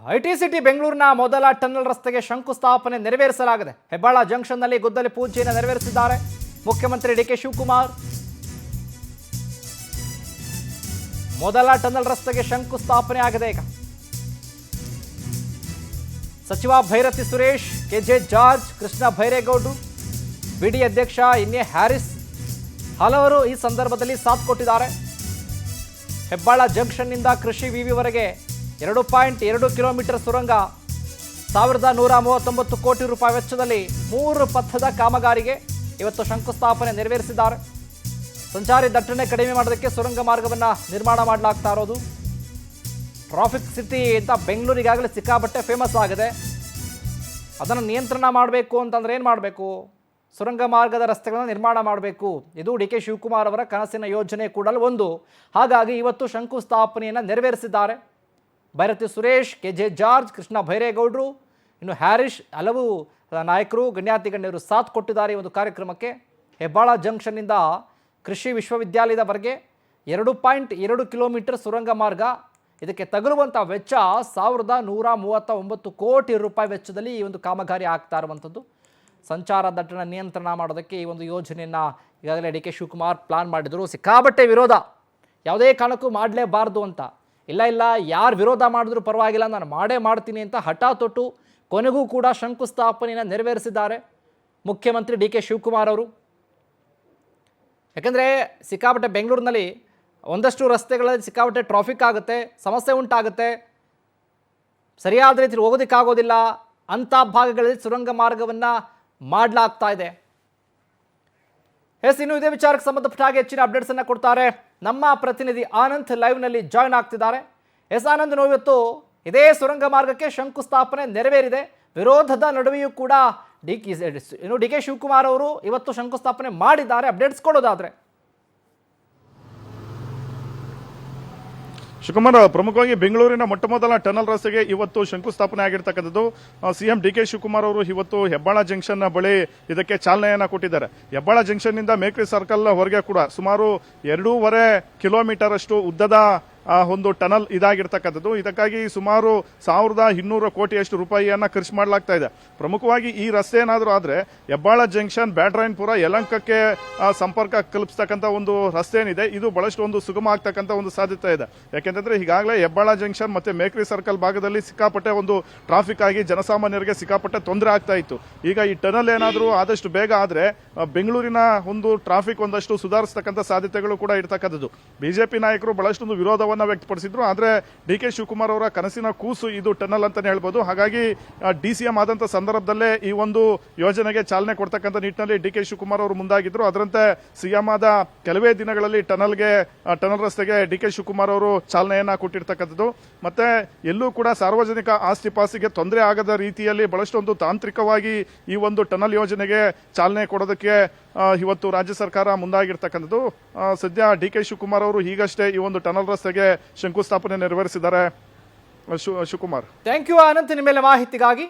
IT city ಬೆಂಗಳೂರಿನ ಮೊದಲ tunnel ರಸ್ತೆಗೆ ಶಂಕುಸ್ಥಾಪನೆ ನೆರವೇರಿಸಲಾಗಿದೆ. ಹೆಬ್ಬಾಳ ಜಂಕ್ಷನ್ನಲ್ಲಿ ಗುದ್ದಲಿ ಪೂಜೆಯನ್ನು ನೆರವೇರಿಸಿದ್ದಾರೆ ಮುಖ್ಯಮಂತ್ರಿ ಡಿಕೆ ಶಿವಕುಮಾರ್. ಮೊದಲ ಟನಲ್ ರಸ್ತೆಗೆ ಶಂಕುಸ್ಥಾಪನೆ ಆಗಿದೆ. ಈಗ ಸಚಿವ ಭೈರತಿ ಸುರೇಶ್, ಕೆಜೆ ಜಾರ್ಜ್, ಕೃಷ್ಣ ಬೈರೇಗೌಡರು, ಬಿಡಿ ಅಧ್ಯಕ್ಷ ಎನ್ಎ ಹ್ಯಾರಿಸ್ ಹಲವರು ಈ ಸಂದರ್ಭದಲ್ಲಿ ಸಾಥ್ ಕೊಟ್ಟಿದ್ದಾರೆ. ಹೆಬ್ಬಾಳ ಜಂಕ್ಷನ್ನಿಂದ ಕೃಷಿ ವಿವಿವರೆಗೆ 2.2 ಕಿಲೋಮೀಟರ್ ಸುರಂಗ 1139 ಕೋಟಿ ರೂಪಾಯಿ ವೆಚ್ಚದಲ್ಲಿ 3 ಪಥದ ಕಾಮಗಾರಿಗೆ ಇವತ್ತು ಶಂಕುಸ್ಥಾಪನೆ ನೆರವೇರಿಸಿದ್ದಾರೆ. ಸಂಚಾರಿ ದಟ್ಟಣೆ ಕಡಿಮೆ ಮಾಡೋದಕ್ಕೆ ಸುರಂಗ ಮಾರ್ಗವನ್ನು ನಿರ್ಮಾಣ ಮಾಡಲಾಗ್ತಾ ಇರೋದು. ಟ್ರಾಫಿಕ್ ಸಿಟಿ ಅಂತ ಬೆಂಗಳೂರಿಗಾಗಲೇ ಸಿಕ್ಕಾಪಟ್ಟೆ ಫೇಮಸ್ ಆಗಿದೆ. ಅದನ್ನು ನಿಯಂತ್ರಣ ಮಾಡಬೇಕು ಅಂತಂದ್ರೆ ಏನು ಮಾಡಬೇಕು? ಸುರಂಗ ಮಾರ್ಗದ ರಸ್ತೆಗಳನ್ನು ನಿರ್ಮಾಣ ಮಾಡಬೇಕು. ಇದು ಡಿ ಕೆ ಶಿವಕುಮಾರ್ ಅವರ ಕನಸಿನ ಯೋಜನೆ ಕೂಡ ಒಂದು. ಹಾಗಾಗಿ ಇವತ್ತು ಶಂಕುಸ್ಥಾಪನೆಯನ್ನು ನೆರವೇರಿಸಿದ್ದಾರೆ. ಭೈರತಿ ಸುರೇಶ್, ಕೆಜೆ ಜಾರ್ಜ್, ಕೃಷ್ಣ ಬೈರೇಗೌಡರು, ಇನ್ನು ಹ್ಯಾರಿಶ್ ಹಲವು ನಾಯಕರು ಗಣ್ಯಾತಿ ಗಣ್ಯರು ಸಾಥ್ ಕೊಟ್ಟಿದ್ದಾರೆ ಈ ಒಂದು ಕಾರ್ಯಕ್ರಮಕ್ಕೆ. ಹೆಬ್ಬಾಳ ಜಂಕ್ಷನ್ನಿಂದ ಕೃಷಿ ವಿಶ್ವವಿದ್ಯಾಲಯದವರೆಗೆ 2.2 ಕಿಲೋಮೀಟರ್ ಸುರಂಗ ಮಾರ್ಗ. ಇದಕ್ಕೆ ತಗುಲುವಂಥ ವೆಚ್ಚ 1139 ಕೋಟಿ ರೂಪಾಯಿ ವೆಚ್ಚದಲ್ಲಿ ಈ ಒಂದು ಕಾಮಗಾರಿ ಆಗ್ತಾ ಇರುವಂಥದ್ದು. ಸಂಚಾರ ದಟ್ಟಣೆ ನಿಯಂತ್ರಣ ಮಾಡೋದಕ್ಕೆ ಈ ಒಂದು ಯೋಜನೆಯನ್ನು ಈಗಾಗಲೇ ಡಿ ಕೆ ಶಿವಕುಮಾರ್ ಪ್ಲಾನ್ ಮಾಡಿದರು. ಸಿಕ್ಕಾಬಟ್ಟೆ ವಿರೋಧ, ಯಾವುದೇ ಕಾರಣಕ್ಕೂ ಮಾಡಲೇಬಾರ್ದು ಅಂತ. ಇಲ್ಲ ಯಾರು ವಿರೋಧ ಮಾಡಿದ್ರು ಪರವಾಗಿಲ್ಲ, ನಾನು ಮಾಡೇ ಮಾಡ್ತೀನಿ ಅಂತ ಹಠ ತೊಟ್ಟು ಕೊನೆಗೂ ಕೂಡ ಶಂಕುಸ್ಥಾಪನೆಯನ್ನು ನೆರವೇರಿಸಿದ್ದಾರೆ ಮುಖ್ಯಮಂತ್ರಿ ಡಿ ಕೆ ಶಿವಕುಮಾರ್ ಅವರು. ಯಾಕೆಂದರೆ ಸಿಕ್ಕಾಪಟ್ಟೆ ಬೆಂಗಳೂರಿನಲ್ಲಿ ಒಂದಷ್ಟು ರಸ್ತೆಗಳಲ್ಲಿ ಸಿಕ್ಕಾಪಟ್ಟೆ ಟ್ರಾಫಿಕ್ ಆಗುತ್ತೆ, ಸಮಸ್ಯೆ ಉಂಟಾಗುತ್ತೆ, ಸರಿಯಾದ ರೀತಿಯಲ್ಲಿ ಹೋಗೋದಕ್ಕಾಗೋದಿಲ್ಲ. ಅಂಥ ಭಾಗಗಳಲ್ಲಿ ಸುರಂಗ ಮಾರ್ಗವನ್ನು ಮಾಡಲಾಗ್ತಾ ಇದೆ. ಇನ್ನು ಇದೇ ವಿಚಾರಕ್ಕೆ ಸಂಬಂಧಪಟ್ಟ ಹಾಗೆ ಹೆಚ್ಚಿನ ಅಪ್ಡೇಟ್ಸನ್ನು ಕೊಡ್ತಾರೆ ನಮ್ಮ ಪ್ರತಿನಿಧಿ ಆನಂದ್. ಲೈವ್ನಲ್ಲಿ ಜಾಯ್ನ್ ಆಗ್ತಿದ್ದಾರೆ. ಆನಂದ್, ಇವತ್ತು ಇದೇ ಸುರಂಗ ಮಾರ್ಗಕ್ಕೆ ಶಂಕುಸ್ಥಾಪನೆ ನೆರವೇರಿದೆ. ವಿರೋಧದ ನಡುವೆಯೂ ಕೂಡ ಡಿ ಕೆ ಶಿವಕುಮಾರ್ ಅವರು ಇವತ್ತು ಶಂಕುಸ್ಥಾಪನೆ ಮಾಡಿದ್ದಾರೆ. ಅಪ್ಡೇಟ್ಸ್ ಕೊಡೋದಾದ್ರೆ ಶಿವಕುಮಾರ್, ಪ್ರಮುಖವಾಗಿ ಬೆಂಗಳೂರಿನ ಮೊಟ್ಟಮೊದಲ ಟನಲ್ ರಸ್ತೆಗೆ ಇವತ್ತು ಶಂಕುಸ್ಥಾಪನೆ ಆಗಿರ್ತಕ್ಕಂಥದ್ದು. ಸಿಎಂ ಡಿ ಕೆ ಶಿವಕುಮಾರ್ ಅವರು ಇವತ್ತು ಹೆಬ್ಬಾಳ ಜಂಕ್ಷನ್ ಬಳಿ ಇದಕ್ಕೆ ಚಾಲನೆಯನ್ನ ಕೊಟ್ಟಿದ್ದಾರೆ. ಹೆಬ್ಬಾಳ ಜಂಕ್ಷನ್ ನಿಂದ ಮೇಕ್ರಿ ಸರ್ಕಲ್ ವರೆಗೆ ಕೂಡ ಸುಮಾರು 2.5 ಕಿಲೋಮೀಟರ್ ಅಷ್ಟು ಉದ್ದದ ಒಂದು ಟನಲ್ ಇದಾಗಿರ್ತಕ್ಕಂಥದ್ದು. ಇದಕ್ಕಾಗಿ ಸುಮಾರು 1200 ಕೋಟಿಯಷ್ಟು ರೂಪಾಯಿಯನ್ನ ಖರ್ಚು ಮಾಡಲಾಗ್ತಾ ಇದೆ. ಪ್ರಮುಖವಾಗಿ ಈ ರಸ್ತೆ ಏನಾದರೂ ಆದ್ರೆ ಹೆಬ್ಬಾಳ ಜಂಕ್ಷನ್, ಬ್ಯಾಟರಾಯನಪುರ, ಯಲಹಂಕಕ್ಕೆ ಸಂಪರ್ಕ ಕಲ್ಪಿಸ್ತಕ್ಕಂಥ ಒಂದು ರಸ್ತೆ ಏನಿದೆ ಇದು ಬಹಳಷ್ಟು ಒಂದು ಸುಗಮ ಆಗ್ತಕ್ಕಂಥ ಒಂದು ಸಾಧ್ಯತೆ ಇದೆ. ಯಾಕೆಂತಂದ್ರೆ ಈಗಾಗಲೇ ಹೆಬ್ಬಾಳ ಜಂಕ್ಷನ್ ಮತ್ತೆ ಮೇಕ್ರಿ ಸರ್ಕಲ್ ಭಾಗದಲ್ಲಿ ಸಿಕ್ಕಾಪಟ್ಟೆ ಒಂದು ಟ್ರಾಫಿಕ್ ಆಗಿ ಜನಸಾಮಾನ್ಯರಿಗೆ ಸಿಕ್ಕಾಪಟ್ಟೆ ತೊಂದರೆ ಆಗ್ತಾ ಇತ್ತು. ಈಗ ಈ ಟನಲ್ ಏನಾದರೂ ಆದಷ್ಟು ಬೇಗ ಆದ್ರೆ ಬೆಂಗಳೂರಿನ ಒಂದು ಟ್ರಾಫಿಕ್ ಒಂದಷ್ಟು ಸುಧಾರಿಸತಕ್ಕಂಥ ಸಾಧ್ಯತೆಗಳು ಕೂಡ ಇರ್ತಕ್ಕಂಥದ್ದು. ಬಿಜೆಪಿ ನಾಯಕರು ಬಹಳಷ್ಟೊಂದು ವಿರೋಧವನ್ನು ವ್ಯಕ್ತಪಡಿಸಿದ್ರು. ಆದ್ರೆ ಡಿ ಕೆ ಶಿವಕುಮಾರ್ ಅವರ ಕನಸಿನ ಕೂಸು ಇದು ಟನಲ್ ಅಂತಾನೆ ಹೇಳ್ಬೋದು. ಹಾಗಾಗಿ ಡಿಸಿಎಂ ಆದಂತ ಸಂದರ್ಭದಲ್ಲೇ ಈ ಒಂದು ಯೋಜನೆಗೆ ಚಾಲನೆ ಕೊಡ್ತಕ್ಕಂಥ ನಿಟ್ಟಿನಲ್ಲಿ ಡಿ ಕೆ ಶಿವಕುಮಾರ್ ಅವರು ಮುಂದಾಗಿದ್ರು. ಅದರಂತೆ ಸಿಎಂ ಆದ ಕೆಲವೇ ದಿನಗಳಲ್ಲಿ ಟನಲ್ ರಸ್ತೆಗೆ ಡಿ ಕೆ ಶಿವಕುಮಾರ್ ಅವರು ಚಾಲನೆಯನ್ನ ಕೊಟ್ಟಿರ್ತಕ್ಕಂಥದ್ದು. ಮತ್ತೆ ಎಲ್ಲೂ ಕೂಡ ಸಾರ್ವಜನಿಕ ಆಸ್ತಿ ಪಾಸ್ತಿಗೆ ತೊಂದರೆ ಆಗದ ರೀತಿಯಲ್ಲಿ ಬಹಳಷ್ಟೊಂದು ತಾಂತ್ರಿಕವಾಗಿ ಈ ಒಂದು ಟನಲ್ ಯೋಜನೆಗೆ ಚಾಲನೆ ಕೊಡೋದಕ್ಕೆ ಇವತ್ತು ರಾಜ್ಯ ಸರ್ಕಾರ ಮುಂದಾಗಿರ್ತಕ್ಕಂಥದ್ದು. ಸದ್ಯ ಡಿ ಕೆ ಶಿವಕುಮಾರ್ ಅವರು ಈಗಷ್ಟೇ ಈ ಒಂದು ಟನಲ್ ರಸ್ತೆಗೆ ಶಂಕುಸ್ಥಾಪನೆ ನೆರವೇರಿಸಿದ್ದಾರೆ. ಶಿವಕುಮಾರ್, ಥ್ಯಾಂಕ್ ಯು ಆನಂದ್, ನಿಮ್ಮೆಲ್ಲ ಮಾಹಿತಿಗಾಗಿ.